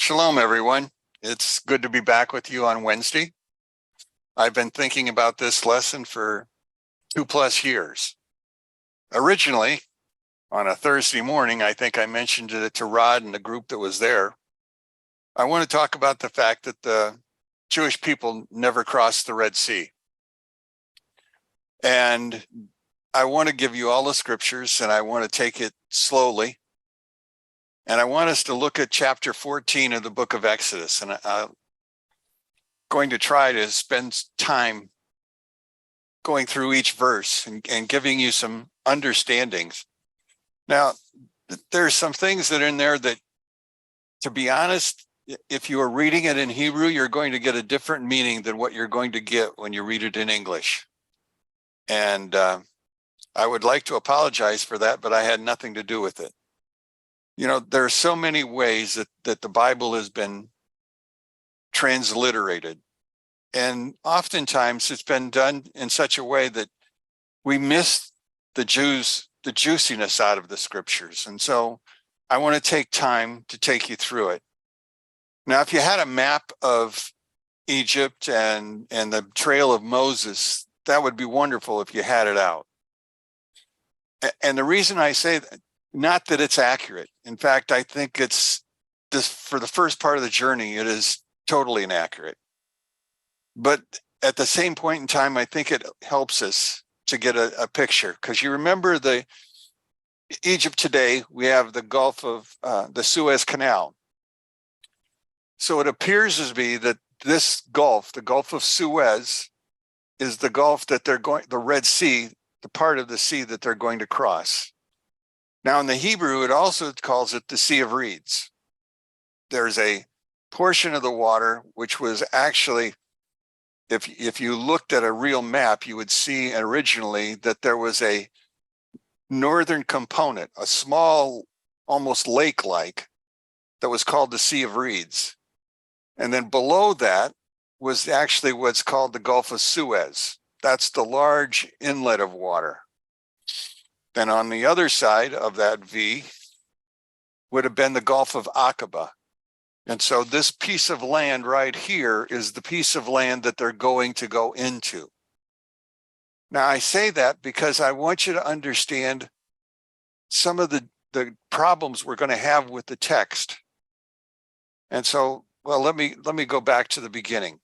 Shalom, everyone. It's good to be back with you on Wednesday. I've been thinking about this lesson for 2+ years. Originally, on a Thursday morning, I think I mentioned it to Rod and the group that was there. I want to talk about the fact that the Jewish people never crossed the Red Sea. And I want to give you all the scriptures, and I want to take it slowly. And I want us to look at chapter 14 of the book of Exodus. And I'm going to try to spend time going through each verse and giving you some understandings. Now, there's some things that are in there that, to be honest, if you are reading it in Hebrew, you're going to get a different meaning than what you're going to get when you read it in English. And I would like to apologize for that, but I had nothing to do with it. You know, there are so many ways that the Bible has been transliterated. And oftentimes it's been done in such a way that we miss the juiciness out of the scriptures. And so I want to take time to take you through it. Now, if you had a map of Egypt and the trail of Moses, that would be wonderful if you had it out. And the reason I say that, not that it's accurate. In fact, I think it's this for the first part of the journey, it is totally inaccurate. But at the same point in time, I think it helps us to get a picture, because you remember the Egypt today, we have the Gulf of the Suez Canal. So it appears to be that this Gulf, the Gulf of Suez, is the Gulf that they're going, the Red Sea, the part of the sea that they're going to cross. Now, in the Hebrew, it also calls it the Sea of Reeds. There's a portion of the water which was actually, if you looked at a real map, you would see originally that there was a northern component, a small, almost lake-like, that was called the Sea of Reeds. And then below that was actually what's called the Gulf of Suez. That's the large inlet of water. Then on the other side of that V would have been the Gulf of Aqaba. And so this piece of land right here is the piece of land that they're going to go into. Now, I say that because I want you to understand some of the problems we're going to have with the text. And so, well, let me go back to the beginning.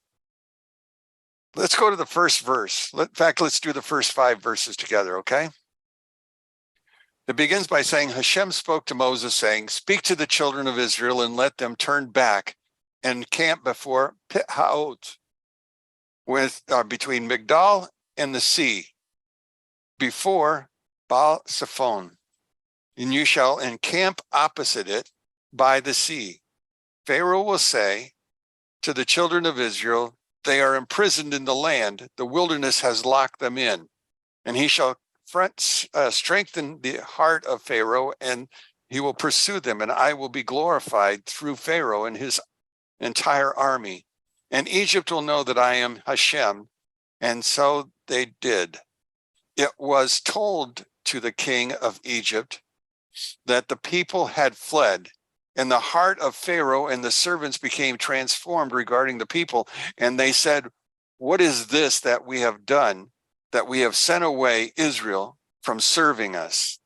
Let's go to the first verse. In fact, let's do the first 5 verses together, okay? It begins by saying, Hashem spoke to Moses, saying, speak to the children of Israel and let them turn back and camp before Pit-Haot, between Migdal and the sea, before Baal-Zephon. And you shall encamp opposite it by the sea. Pharaoh will say to the children of Israel, they are imprisoned in the land. The wilderness has locked them in. And he shall strengthen the heart of Pharaoh, and he will pursue them, and I will be glorified through Pharaoh and his entire army. And Egypt will know that I am Hashem. And so they did. It was told to the king of Egypt that the people had fled, and the heart of Pharaoh and the servants became transformed regarding the people. And they said, what is this that we have done, that we have sent away Israel from serving us?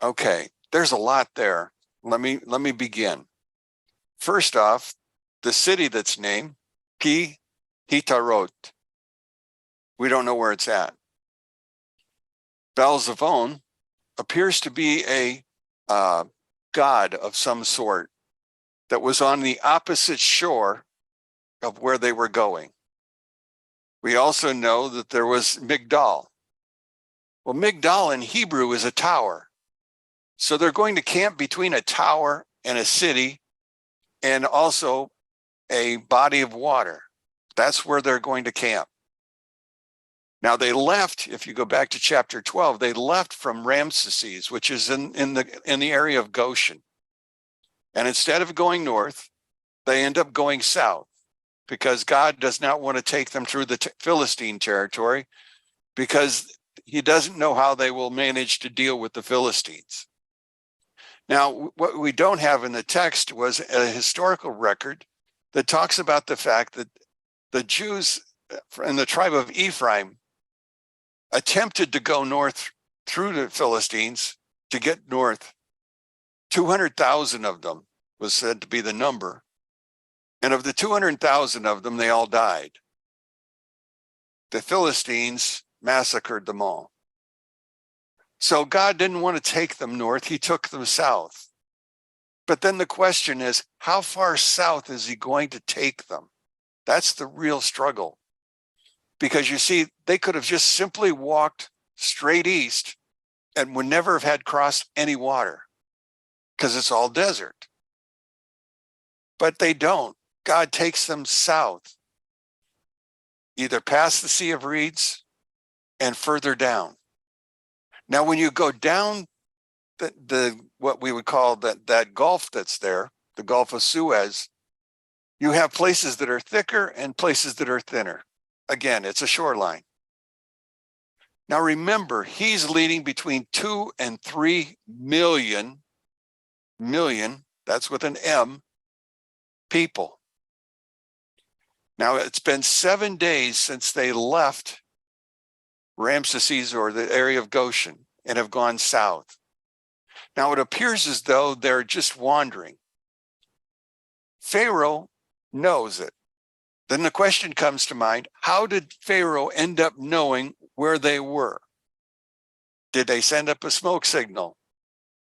Okay, there's a lot there. Let me begin. First off, the city that's named Pi-Hahiroth. We don't know where it's at. Baal-Zephon appears to be a god of some sort that was on the opposite shore of where they were going. We also know that there was Migdal. Well, Migdal in Hebrew is a tower. So they're going to camp between a tower and a city and also a body of water. That's where they're going to camp. Now they left, if you go back to chapter 12, they left from Ramesses, which is in the area of Goshen. And instead of going north, they end up going south, because God does not want to take them through the Philistine territory, because he doesn't know how they will manage to deal with the Philistines. Now, what we don't have in the text was a historical record that talks about the fact that the Jews in the tribe of Ephraim attempted to go north through the Philistines to get north. 200,000 of them was said to be the number. And of the 200,000 of them, they all died. The Philistines massacred them all. So God didn't want to take them north. He took them south. But then the question is, how far south is he going to take them? That's the real struggle. Because you see, they could have just simply walked straight east and would never have had crossed any water because it's all desert. But they don't. God takes them south, either past the Sea of Reeds and further down. Now, when you go down the what we would call that gulf that's there, the Gulf of Suez, you have places that are thicker and places that are thinner. Again, it's a shoreline. Now remember, he's leading between 2 and 3 million, that's with an M, people. Now it's been 7 days since they left Ramesses or the area of Goshen and have gone south. Now it appears as though they're just wandering. Pharaoh knows it. Then the question comes to mind, how did Pharaoh end up knowing where they were? Did they send up a smoke signal?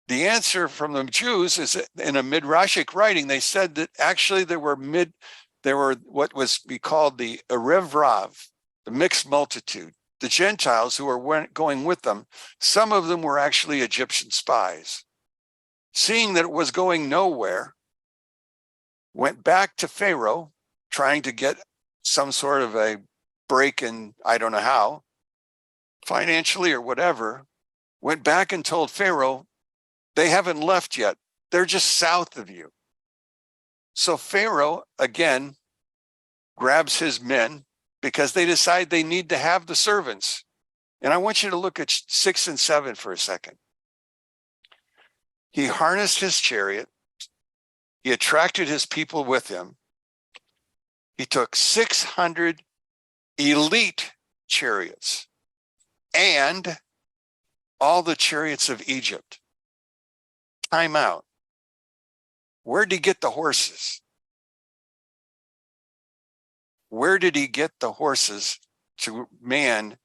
The answer from the Jews is in a Midrashic writing, they said that actually there were what was be called the Erev Rav, the mixed multitude, the Gentiles who were going with them. Some of them were actually Egyptian spies. Seeing that it was going nowhere, went back to Pharaoh, trying to get some sort of a break in, I don't know how, financially or whatever, went back and told Pharaoh, they haven't left yet. They're just south of you. So Pharaoh, again, grabs his men because they decide they need to have the servants. And I want you to look at 6 and 7 for a second. He harnessed his chariot. He attracted his people with him. He took 600 elite chariots and all the chariots of Egypt. Time out. Where did he get the horses? Where did he get the horses to man?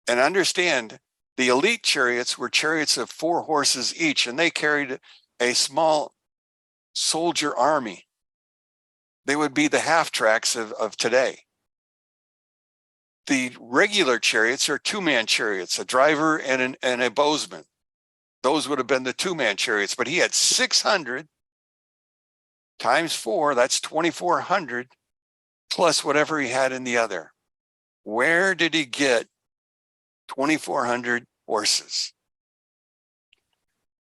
And understand, the elite chariots were chariots of 4 horses each, and they carried a small soldier army. They would be the half-tracks of today. The regular chariots are 2-man chariots, a driver and a bowsman. Those would have been the 2-man chariots, but he had 600 times 4, that's 2,400, plus whatever he had in the other. Where did he get 2,400 horses?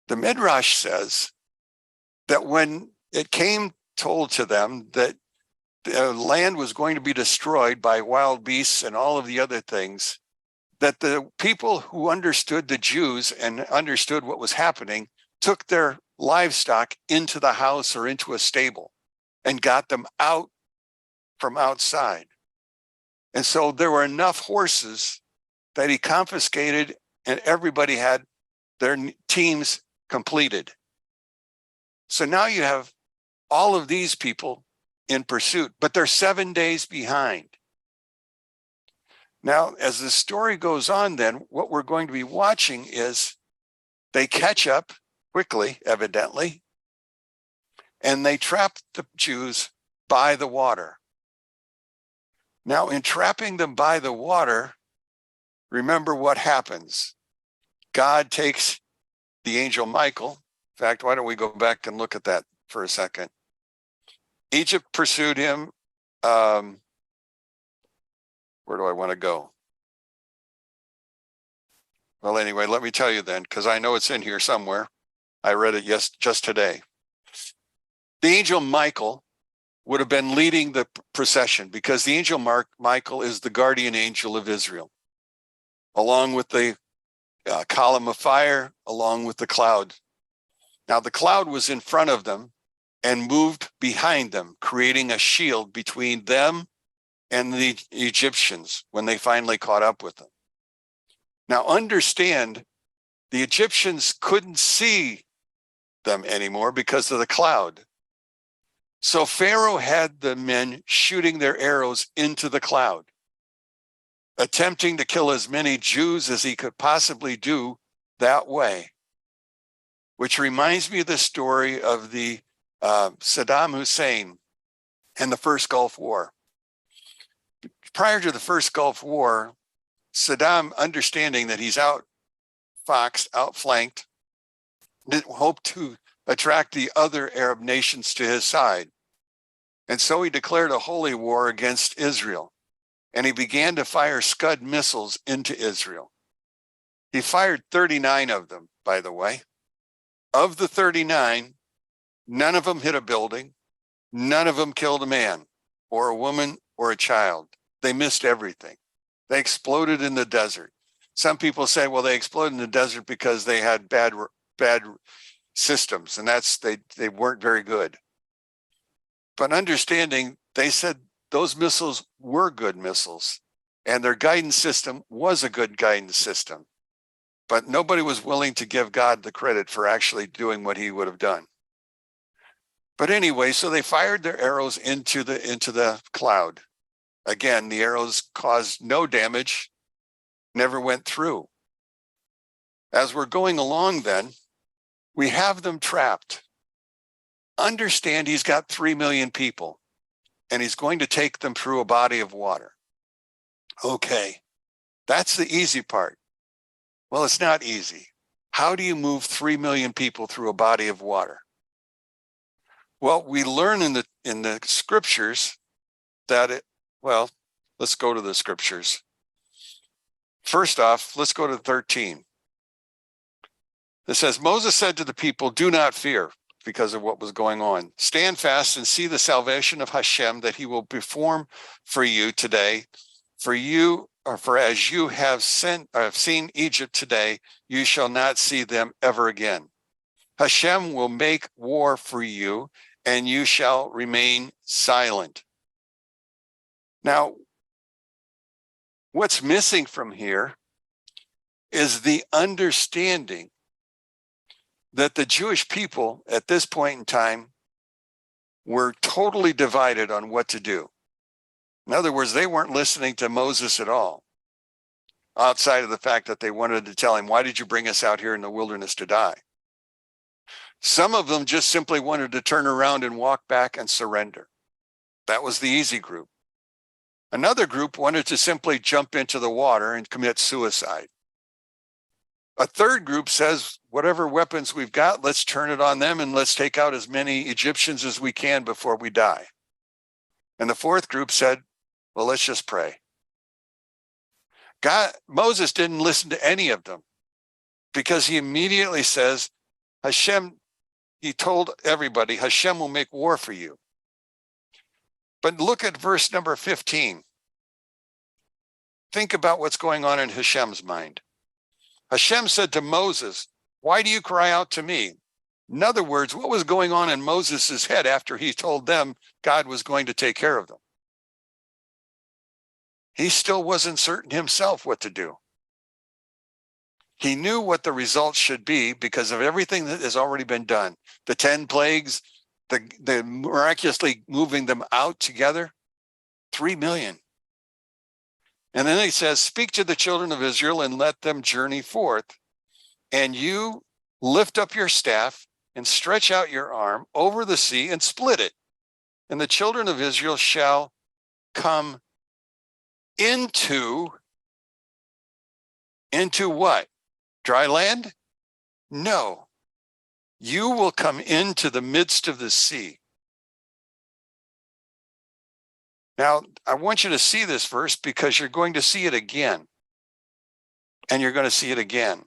The Midrash says that when it came told to them that the land was going to be destroyed by wild beasts and all of the other things, that the people who understood, the Jews, and understood what was happening, took their livestock into the house or into a stable and got them out from outside. And so there were enough horses that he confiscated, and everybody had their teams completed. So now you have all of these people in pursuit, but they're 7 days behind. Now, as the story goes on, then what we're going to be watching is they catch up quickly, evidently, and they trap the Jews by the water. Now, in trapping them by the water, remember what happens. God takes the angel Michael. In fact, why don't we go back and look at that for a second? Egypt pursued him. Where do I want to go? Well, anyway, let me tell you then, because I know it's in here somewhere. I read it just today. The angel Michael would have been leading the procession because the angel Michael is the guardian angel of Israel, along with the column of fire, along with the cloud. Now the cloud was in front of them and moved behind them, creating a shield between them and the Egyptians when they finally caught up with them. Now understand, the Egyptians couldn't see them anymore because of the cloud. So Pharaoh had the men shooting their arrows into the cloud, attempting to kill as many Jews as he could possibly do that way. Which reminds me of the story of the Saddam Hussein and the first Gulf War. Prior to the first Gulf War, Saddam, understanding that he's outflanked, didn't hope to attract the other Arab nations to his side. And so he declared a holy war against Israel. And he began to fire Scud missiles into Israel. He fired 39 of them, by the way. Of the 39, none of them hit a building. None of them killed a man or a woman or a child. They missed everything. They exploded in the desert. Some people say, well, they exploded in the desert because they had bad systems, and they weren't very good. But understanding, they said those missiles were good missiles, and their guidance system was a good guidance system. But nobody was willing to give God the credit for actually doing what he would have done. But anyway, so they fired their arrows into the cloud. Again, the arrows caused no damage, never went through. As we're going along then, we have them trapped. Understand, he's got 3 million people, and he's going to take them through a body of water. Okay, that's the easy part. Well, it's not easy. How do you move 3 million people through a body of water? Well, we learn in the scriptures that let's go to the scriptures. First off, let's go to 13. It says, Moses said to the people, do not fear, because of what was going on. Stand fast and see the salvation of Hashem that he will perform for you today. For as you have seen Egypt today, you shall not see them ever again. Hashem will make war for you, and you shall remain silent. Now, what's missing from here is the understanding that the Jewish people at this point in time were totally divided on what to do. In other words, they weren't listening to Moses at all, outside of the fact that they wanted to tell him, why did you bring us out here in the wilderness to die? Some of them just simply wanted to turn around and walk back and surrender. That was the easy group. Another group wanted to simply jump into the water and commit suicide. A third group says, whatever weapons we've got, let's turn it on them and let's take out as many Egyptians as we can before we die. And the fourth group said, well, let's just pray. Moses didn't listen to any of them, because he immediately says, he told everybody, Hashem will make war for you. But look at verse number 15. Think about what's going on in Hashem's mind. Hashem said to Moses, why do you cry out to me? In other words, what was going on in Moses' head after he told them God was going to take care of them? He still wasn't certain himself what to do. He knew what the results should be because of everything that has already been done. The 10 plagues, the miraculously moving them out together, 3 million. And then he says, speak to the children of Israel and let them journey forth. And you lift up your staff and stretch out your arm over the sea and split it. And the children of Israel shall come into what? Dry land? No. You will come into the midst of the sea. Now, I want you to see this verse because you're going to see it again. And you're going to see it again.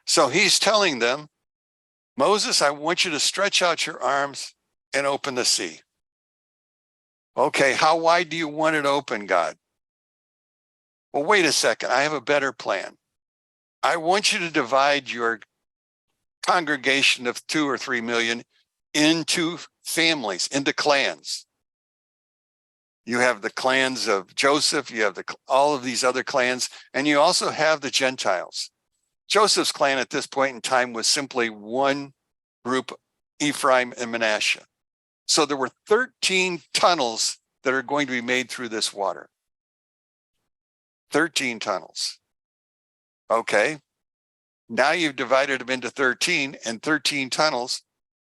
So he's telling them, Moses, I want you to stretch out your arms and open the sea. Okay, how wide do you want it open, God? Well, wait a second. I have a better plan. I want you to divide your congregation of 2 or 3 million into families, into clans. You have the clans of Joseph, you have all of these other clans, and you also have the Gentiles. Joseph's clan at this point in time was simply one group, Ephraim and Manasseh. So there were 13 tunnels that are going to be made through this water. 13 tunnels. Okay. Now you've divided them into 13 and 13 tunnels.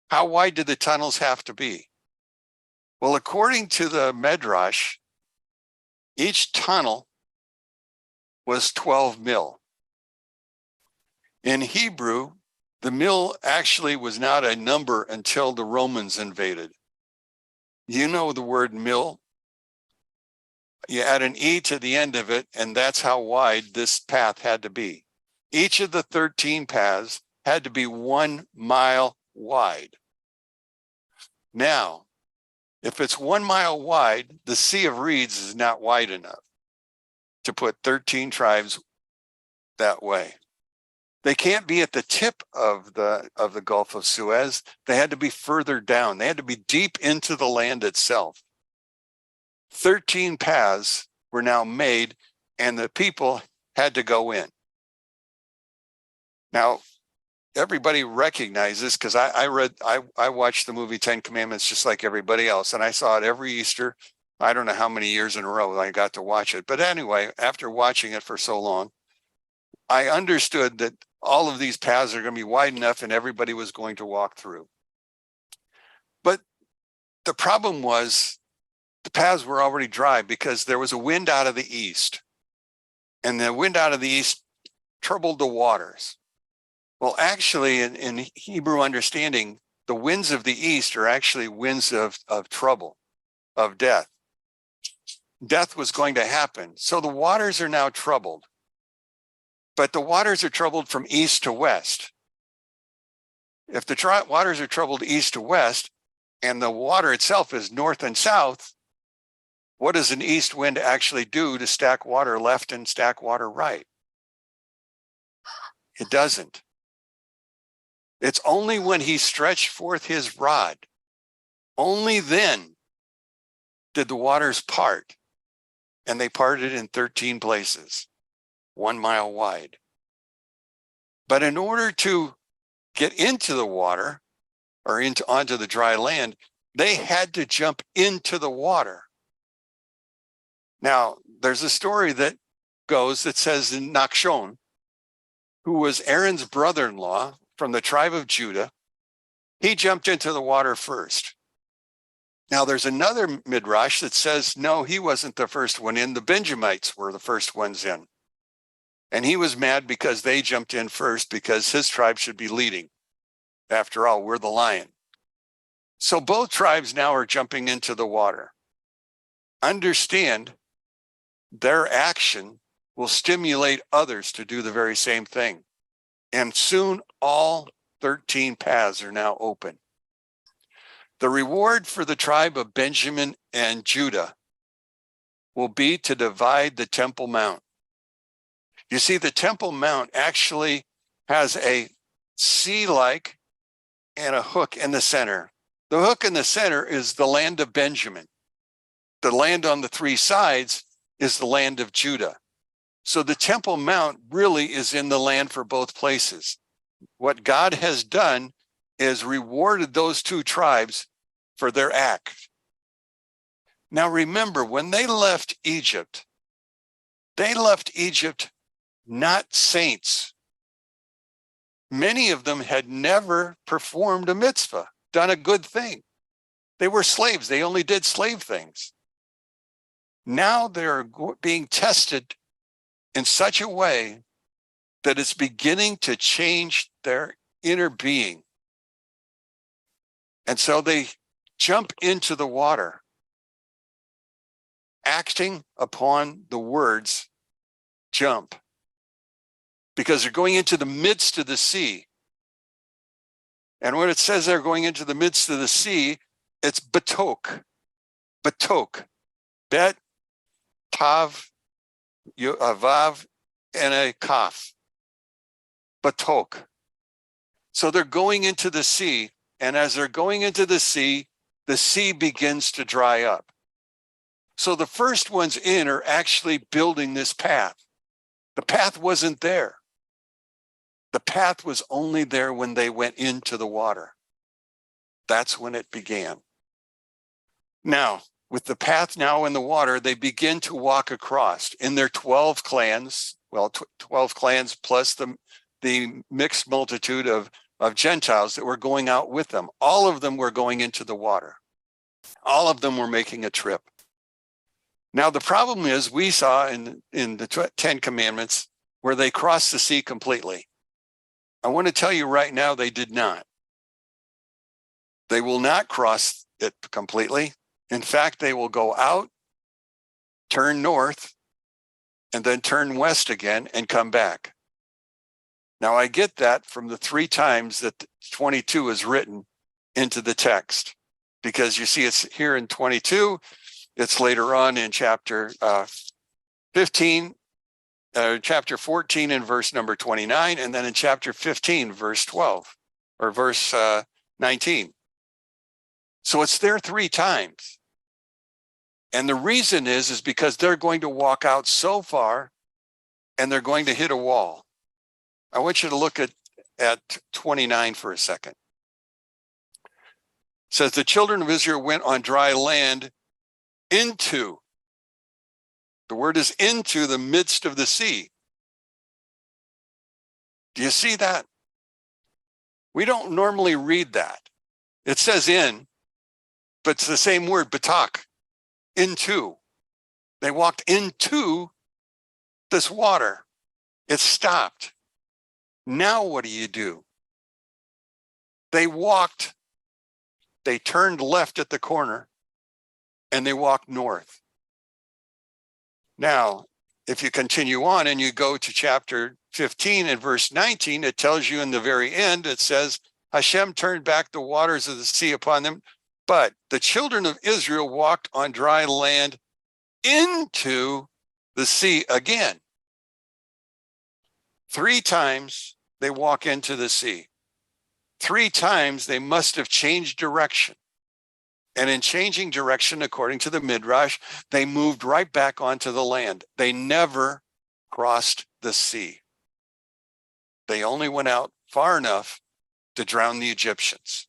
How wide do the tunnels have to be? Well, according to the Medrash, each tunnel was 12 mil. In Hebrew, the mil actually was not a number until the Romans invaded. You know the word mil. You add an E to the end of it, and that's how wide this path had to be. Each of the 13 paths had to be 1 mile wide. Now, if it's 1 mile wide, the Sea of Reeds is not wide enough to put 13 tribes that way. They can't be at the tip of the Gulf of Suez. They had to be further down. They had to be deep into the land itself. 13 paths were now made, and the people had to go in. Now, everybody recognizes, because I watched the movie 10 Commandments just like everybody else, and I saw it every Easter. I don't know how many years in a row I got to watch it. But anyway, after watching it for so long, I understood that all of these paths are going to be wide enough and everybody was going to walk through. But the problem was the paths were already dry because there was a wind out of the east. And the wind out of the east troubled the waters. Well, actually, in Hebrew understanding, the winds of the east are actually winds of trouble, of death. Death was going to happen. So the waters are now troubled. But the waters are troubled from east to west. If the waters are troubled east to west, and the water itself is north and south, what does an east wind actually do to stack water left and stack water right? It doesn't. It's only when he stretched forth his rod, only then did the waters part, and they parted in 13 places, 1 mile wide. But in order to get into the water or onto the dry land, they had to jump into the water. Now, there's a story that says in Nachshon, who was Aaron's brother-in-law from the tribe of Judah, he jumped into the water first. Now, there's another midrash that says, no, he wasn't the first one in. The Benjamites were the first ones in. And he was mad because they jumped in first because his tribe should be leading. After all, we're the lion. So both tribes now are jumping into the water. Understand, their action will stimulate others to do the very same thing. And soon all 13 paths are now open. The reward for the tribe of Benjamin and Judah will be to divide the Temple Mount. You see, the Temple Mount actually has a C-like and a hook in the center. The hook in the center is the land of Benjamin. The land on the 3 sides is the land of Judah. So the Temple Mount really is in the land for both places. What God has done is rewarded those 2 tribes for their act. Now remember, when they left Egypt not saints. Many of them had never performed a mitzvah, done a good thing. They were slaves. They only did slave things. Now they're being tested in such a way that it's beginning to change their inner being. And so they jump into the water, acting upon the words jump, because they're going into the midst of the sea. And when it says they're going into the midst of the sea, it's batok. Batok. Bet, tav, vav, and a kaf. Batok. So they're going into the sea, and as they're going into the sea begins to dry up. So the first ones in are actually building this path. The path wasn't there. The path was only there when they went into the water. That's when it began. Now, with the path now in the water, they begin to walk across in their 12 clans, 12 clans plus the mixed multitude of Gentiles that were going out with them. All of them were going into the water. All of them were making a trip. Now, the problem is we saw in the 10 Commandments where they crossed the sea completely. I want to tell you right now, they did not. They will not cross it completely. In fact, they will go out, turn north, and then turn west again and come back. Now, I get that from the 3 times that 22 is written into the text, because you see it's here in 22, it's later on in chapter 15, chapter 14 in verse number 29, and then in chapter 15, verse 12, or verse 19. So it's there 3 times. And the reason is because they're going to walk out so far and they're going to hit a wall. I want you to look at 29 for a second. It says, the children of Israel went on dry land into, the word is into the midst of the sea. Do you see that? We don't normally read that. It says in, but it's the same word, batak, into. They walked into this water. It stopped. Now what do? They walked, they turned left at the corner, and they walked north. Now, if you continue on and you go to chapter 15 and verse 19, it tells you in the very end, it says, Hashem turned back the waters of the sea upon them, but the children of Israel walked on dry land into the sea again. 3 times they walk into the sea. 3 times they must have changed direction. And in changing direction, according to the Midrash, they moved right back onto the land. They never crossed the sea. They only went out far enough to drown the Egyptians.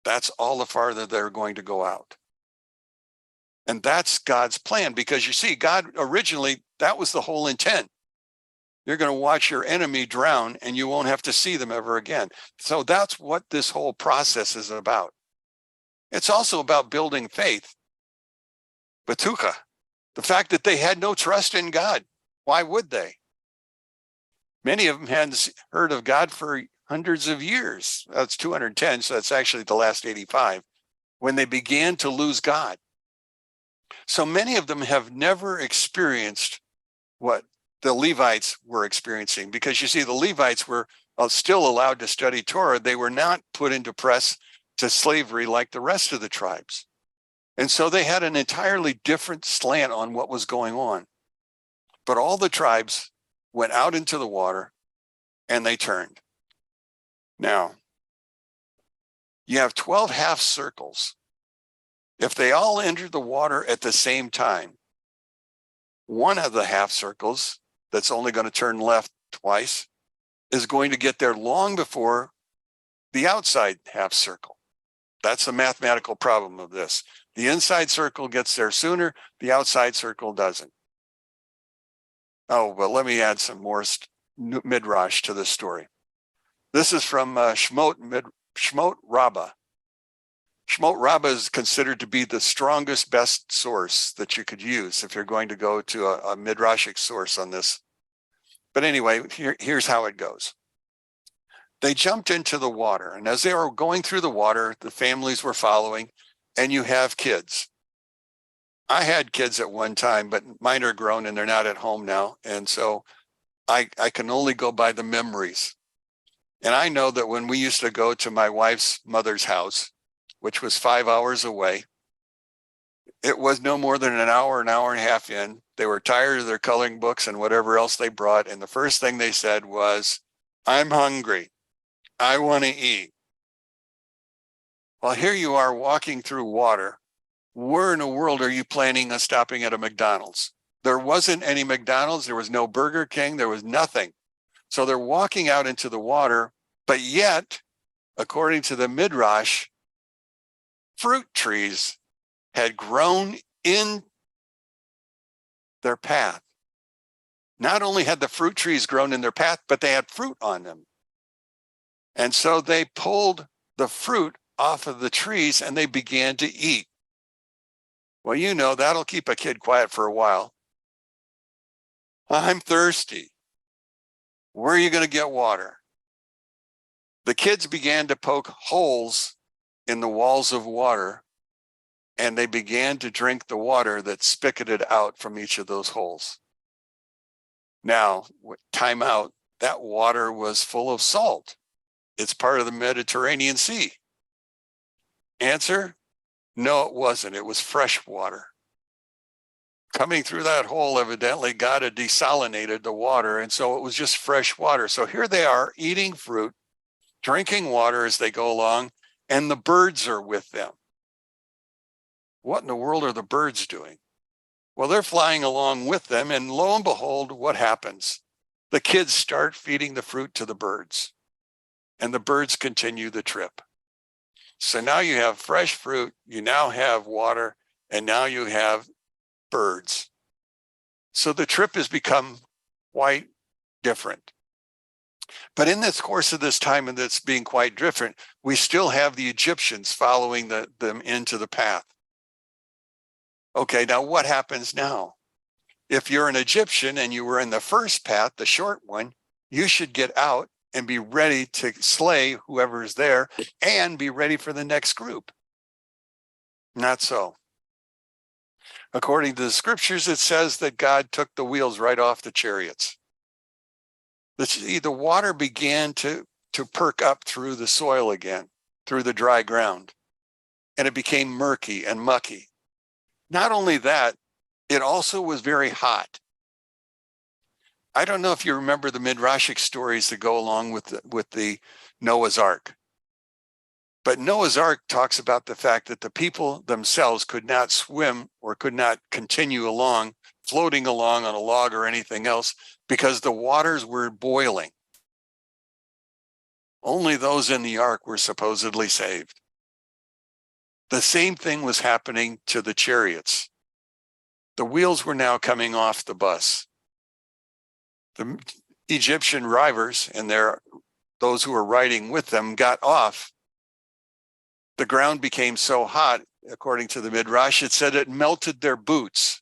That's all the farther they're going to go out. And that's God's plan, because you see, God originally, that was the whole intent. You're going to watch your enemy drown and you won't have to see them ever again. So that's what this whole process is about. It's also about building faith. Batuka, the fact that they had no trust in God. Why would they? Many of them hadn't heard of God for hundreds of years. That's 210, so that's actually the last 85, when they began to lose God. So many of them have never experienced what the Levites were experiencing, because you see, the Levites were still allowed to study Torah. They were not put into press to slavery like the rest of the tribes. And so they had an entirely different slant on what was going on. But all the tribes went out into the water and they turned. Now, you have 12 half circles. If they all enter the water at the same time, one of the half circles that's only going to turn left twice is going to get there long before the outside half circle. That's the mathematical problem of this. The inside circle gets there sooner, the outside circle doesn't. Oh, but let me add some more midrash to this story. This is from Shemot Rabbah. Shemot Rabbah is considered to be the strongest, best source that you could use if you're going to go to a midrashic source on this. But anyway, here's how it goes. They jumped into the water, and as they were going through the water, the families were following, and you have kids. I had kids at one time, but mine are grown and they're not at home now. And so I can only go by the memories. And I know that when we used to go to my wife's mother's house, which was 5 hours away, it was no more than an hour and a half in. They were tired of their coloring books and whatever else they brought. And the first thing they said was, I'm hungry. I want to eat. Well, here you are walking through water. Where in the world are you planning on stopping at a McDonald's? There wasn't any McDonald's. There was no Burger King. There was nothing. So they're walking out into the water, but yet, according to the Midrash, fruit trees had grown in their path. Not only had the fruit trees grown in their path, but they had fruit on them. And so they pulled the fruit off of the trees and they began to eat. Well, you know, that'll keep a kid quiet for a while. I'm thirsty. Where are you going to get water? The kids began to poke holes in the walls of water, and they began to drink the water that spicketed out from each of those holes. Now, time out, that water was full of salt. It's part of the Mediterranean Sea. Answer, no, it wasn't. It was fresh water. Coming through that hole, evidently, God had desalinated the water, and so it was just fresh water. So here they are eating fruit, drinking water as they go along, and the birds are with them. What in the world are the birds doing? Well, they're flying along with them, and lo and behold, what happens? The kids start feeding the fruit to the birds, and the birds continue the trip. So now you have fresh fruit, you now have water, and now you have birds. So the trip has become quite different. But in this course of this time, and that's being quite different, we still have the Egyptians following them into the path. Okay, now what happens now? If you're an Egyptian and you were in the first path, the short one, you should get out and be ready to slay whoever is there and be ready for the next group. Not so. According to the scriptures, it says that God took the wheels right off the chariots. The water began to perk up through the soil again, through the dry ground, and it became murky and mucky. Not only that, it also was very hot. I don't know if you remember the Midrashic stories that go along with the Noah's Ark. But Noah's Ark talks about the fact that the people themselves could not swim or could not continue along, floating along on a log or anything else, because the waters were boiling. Only those in the ark were supposedly saved. The same thing was happening to the chariots. The wheels were now coming off the bus. The Egyptian drivers and those who were riding with them got off. The ground became so hot, according to the Midrash, it said it melted their boots.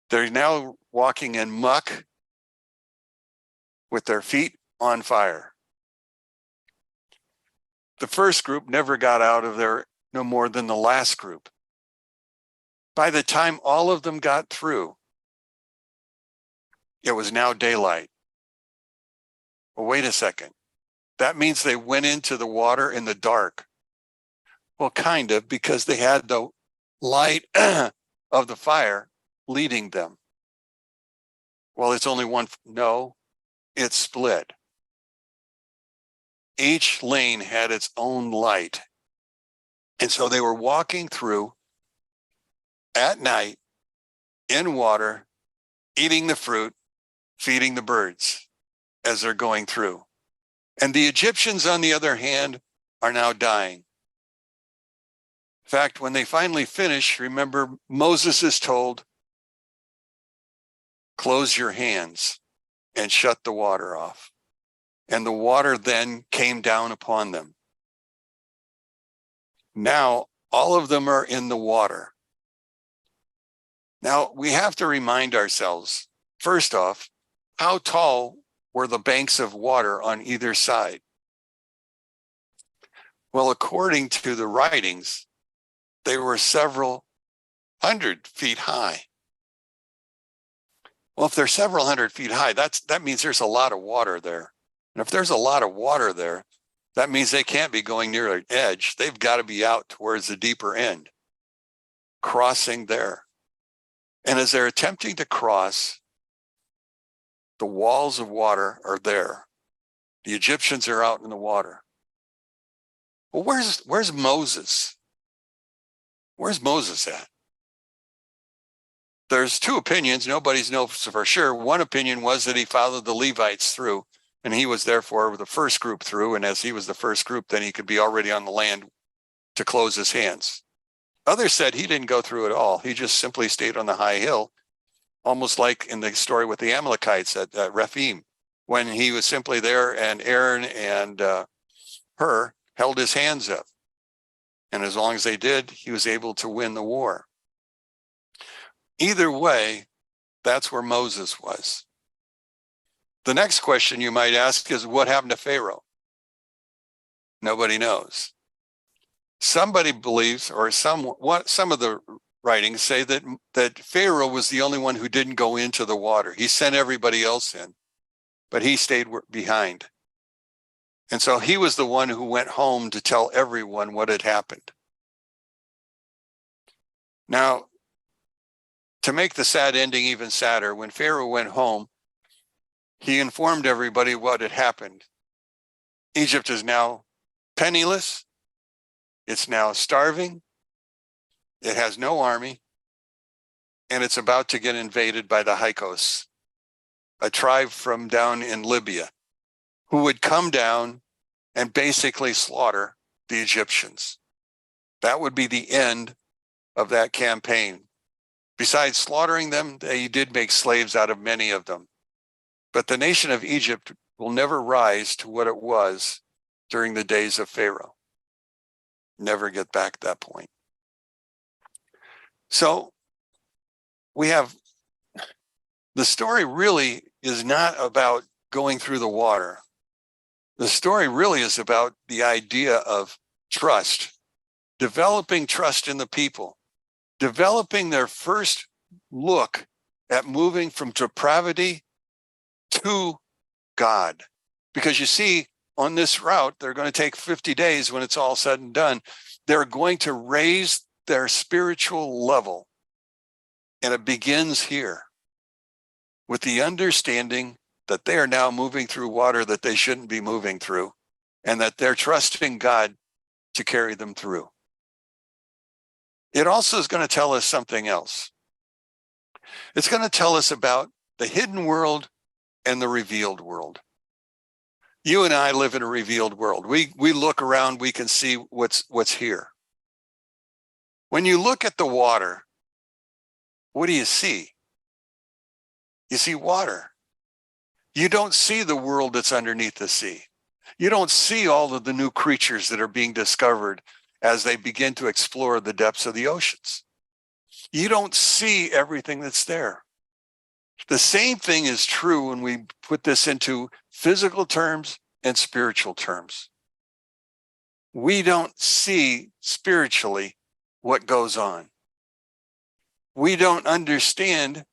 They're now walking in muck with their feet on fire. The first group never got out of there no more than the last group. By the time all of them got through, it was now daylight. Well, wait a second. That means they went into the water in the dark. Well, kind of, because they had the light of the fire leading them. Well, it's only one. No, it's split. Each lane had its own light. And so they were walking through at night in water, eating the fruit, feeding the birds as they're going through. And the Egyptians, on the other hand, are now dying. In fact, when they finally finish, remember, Moses is told, close your hands and shut the water off. And the water then came down upon them. Now, all of them are in the water. Now, we have to remind ourselves, first off, how tall were the banks of water on either side? Well, according to the writings, they were several 100 feet high. Well, if they're several 100 feet high, that means there's a lot of water there. And if there's a lot of water there, that means they can't be going near an edge. They've got to be out towards the deeper end, crossing there. And as they're attempting to cross, the walls of water are there. The Egyptians are out in the water. Well, where's Moses? Where's Moses at? There's two opinions. Nobody's knows for sure. One opinion was that he followed the Levites through, and he was therefore the first group through. And as he was the first group, then he could be already on the land to close his hands. Others said he didn't go through at all. He just simply stayed on the high hill, almost like in the story with the Amalekites at Rephidim, when he was simply there and Aaron and Hur held his hands up. And as long as they did, he was able to win the war. Either way, that's where Moses was. The next question you might ask is, what happened to Pharaoh? Nobody knows. Somebody believes, or some of the writings say that Pharaoh was the only one who didn't go into the water. He sent everybody else in, but he stayed behind. And so he was the one who went home to tell everyone what had happened. Now, to make the sad ending even sadder, when Pharaoh went home, he informed everybody what had happened. Egypt is now penniless. It's now starving. It has no army. And it's about to get invaded by the Hyksos, a tribe from down in Libya, who would come down and basically slaughter the Egyptians. That would be the end of that campaign. Besides slaughtering them, they did make slaves out of many of them. But the nation of Egypt will never rise to what it was during the days of Pharaoh. Never get back to that point. So we have, the story really is not about going through the water. The story really is about the idea of trust, developing trust in the people, developing their first look at moving from depravity to God. Because you see, on this route, they're going to take 50 days when it's all said and done. They're going to raise their spiritual level. And it begins here with the understanding that they are now moving through water that they shouldn't be moving through, and that they're trusting God to carry them through. It also is going to tell us something else. It's going to tell us about the hidden world and the revealed world. You and I live in a revealed world. We look around, we can see what's here. When you look at the water, what do you see? You see water. You don't see the world that's underneath the sea. You don't see all of the new creatures that are being discovered as they begin to explore the depths of the oceans. You don't see everything that's there. The same thing is true when we put this into physical terms and spiritual terms. We don't see spiritually what goes on. We don't understand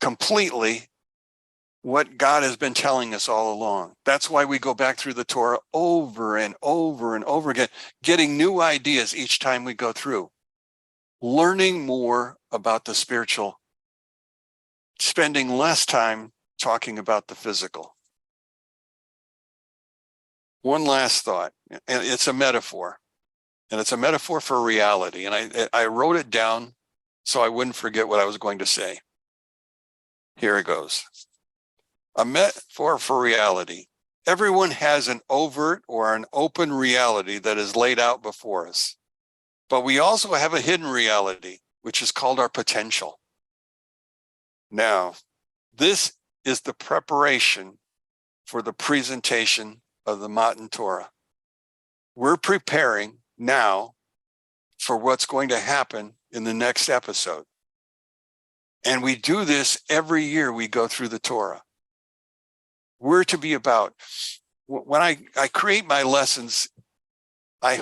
completely what God has been telling us all along. That's why we go back through the Torah over and over and over again, getting new ideas each time we go through, learning more about the spiritual, spending less time talking about the physical. One last thought, and it's a metaphor, and it's a metaphor for reality. And I wrote it down so I wouldn't forget what I was going to say. Here it goes. A metaphor for reality. Everyone has an overt or an open reality that is laid out before us. But we also have a hidden reality, which is called our potential. Now, this is the preparation for the presentation of the Matan Torah. We're preparing now for what's going to happen in the next episode. And we do this every year we go through the Torah. We're to be about, when I create my lessons, I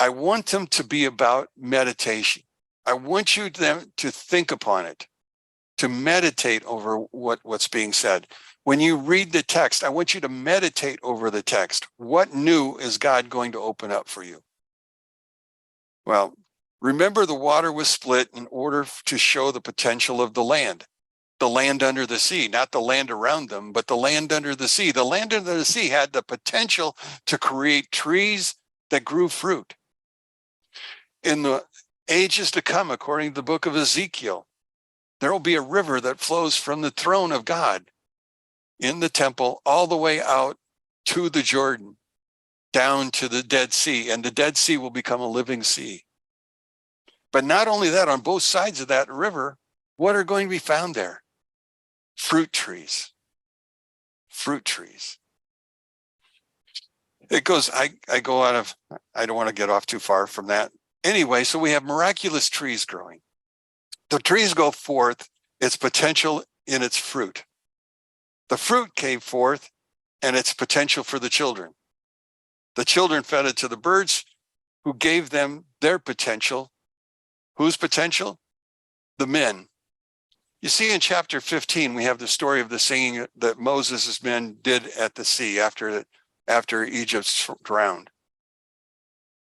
want them to be about meditation. I want them to think upon it, to meditate over what's being said. When you read the text, I want you to meditate over the text. What new is God going to open up for you? Well, remember the water was split in order to show the potential of the land. the land under the sea, not the land around them, but the land under the sea. The land under the sea had the potential to create trees that grew fruit. In the ages to come, according to the book of Ezekiel, there will be a river that flows from the throne of God in the temple all the way out to the Jordan, down to the Dead Sea, and the Dead Sea will become a living sea. But not only that, on both sides of that river, what are going to be found there? Fruit trees. Fruit trees. It goes, I go out of, I don't want to get off too far from that. Anyway, so we have miraculous trees growing. The trees go forth its potential in its fruit. The fruit came forth and its potential for the children. The children fed it to the birds who gave them their potential. Whose potential? The men. You see in chapter 15, we have the story of the singing that Moses' men did at the sea after Egypt's drowned.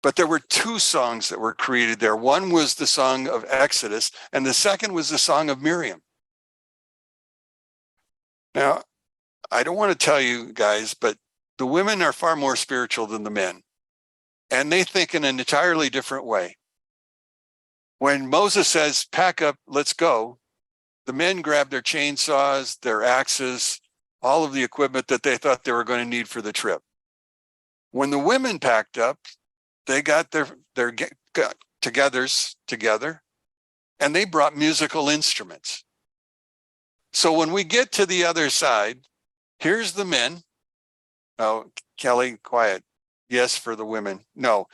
But there were two songs that were created there. One was the song of Exodus, and the second was the song of Miriam. Now, I don't want to tell you guys, but the women are far more spiritual than the men, and they think in an entirely different way. When Moses says, pack up, let's go, the men grab their chainsaws, their axes, all of the equipment that they thought they were going to need for the trip. When the women packed up, they got their togethers together, and they brought musical instruments. So when we get to the other side, here's the men. Oh, Kelly, quiet. Yes, for the women. No,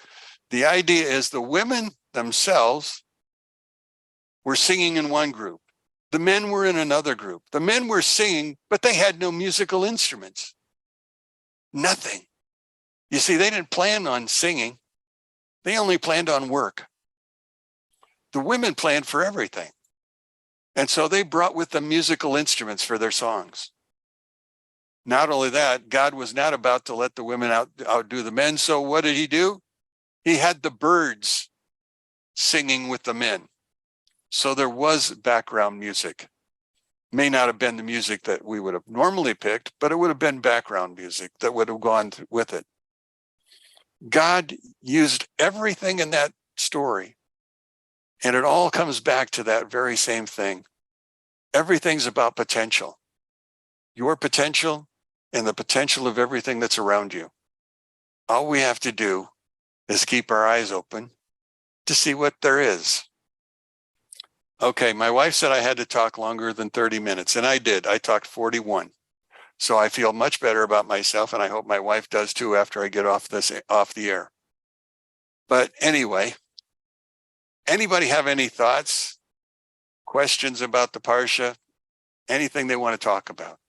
the idea is the women themselves were singing in one group. The men were in another group. The men were singing, but they had no musical instruments. Nothing. You see, they didn't plan on singing. They only planned on work. The women planned for everything. And so they brought with them musical instruments for their songs. Not only that, God was not about to let the women outdo the men. So what did he do? He had the birds singing with the men. So there was background music. May not have been the music that we would have normally picked, but it would have been background music that would have gone with it. God used everything in that story, and it all comes back to that very same thing. Everything's about potential. Your potential and the potential of everything that's around you. All we have to do is keep our eyes open to see what there is. Okay, my wife said I had to talk longer than 30 minutes, and I did. I talked 41. So I feel much better about myself, and I hope my wife does too after I get off the air. But anyway, anybody have any thoughts, questions about the Parsha, anything they want to talk about?